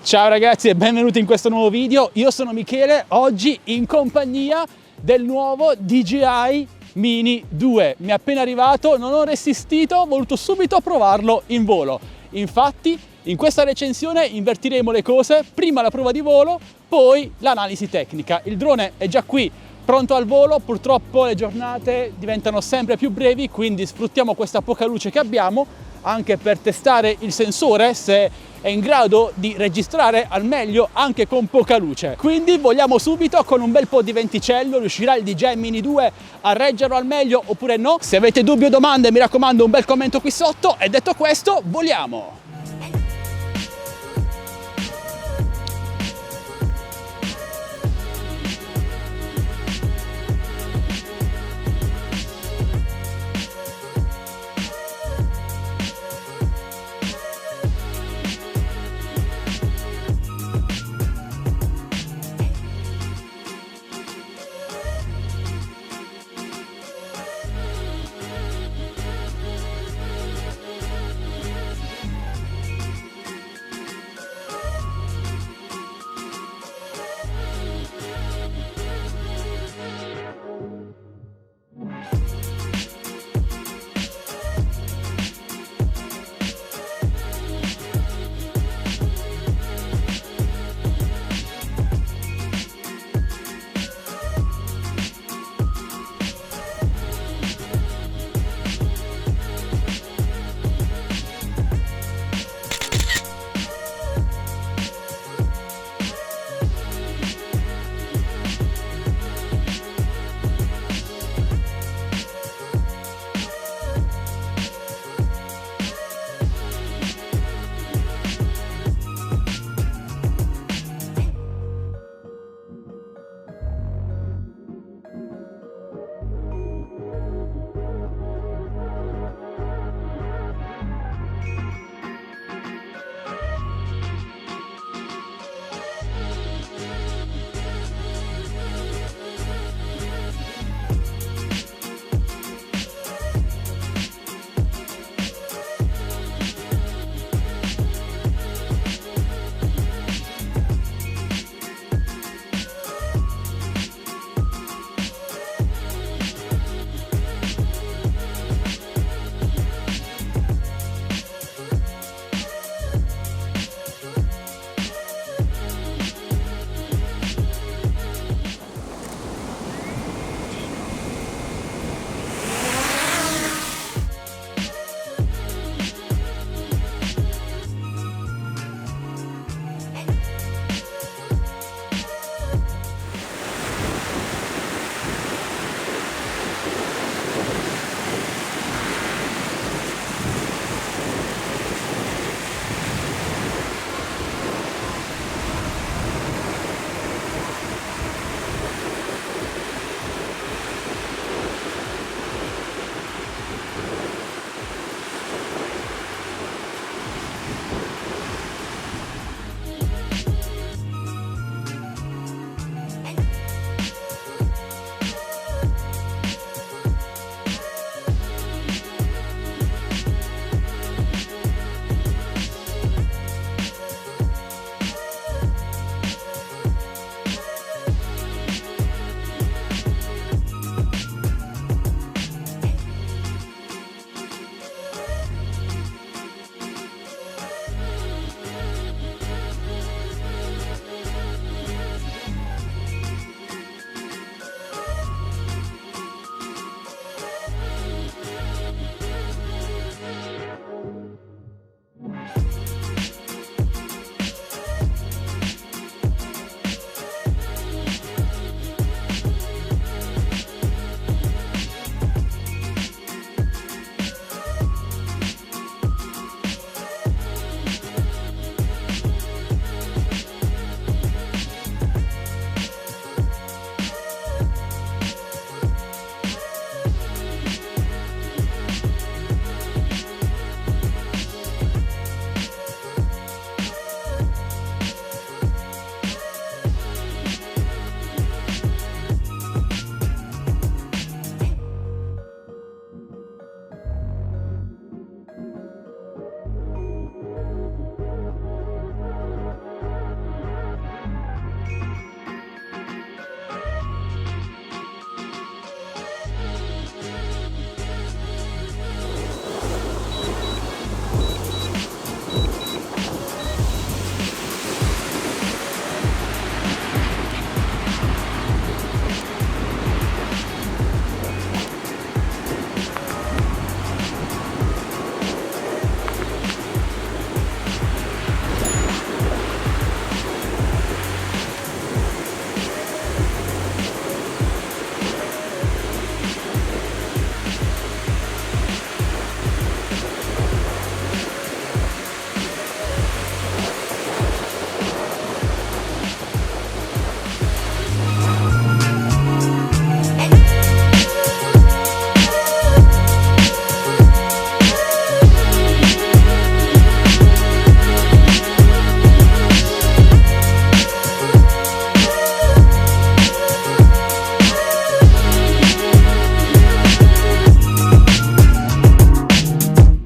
Ciao ragazzi e benvenuti in questo nuovo video. Io sono Michele, oggi in compagnia del nuovo DJI Mini 2. Mi è appena arrivato, non ho resistito, ho voluto subito provarlo in volo. Infatti in questa recensione invertiremo le cose, prima la prova di volo, poi l'analisi tecnica. Il drone è già qui, pronto al volo. Purtroppo le giornate diventano sempre più brevi, quindi sfruttiamo questa poca luce che abbiamo anche per testare il sensore se è in grado di registrare al meglio anche con poca luce. Quindi vogliamo subito con un bel po' di venticello. Riuscirà il DJI Mini 2 a reggerlo al meglio oppure no? Se avete dubbi o domande mi raccomando un bel commento qui sotto, e detto questo voliamo!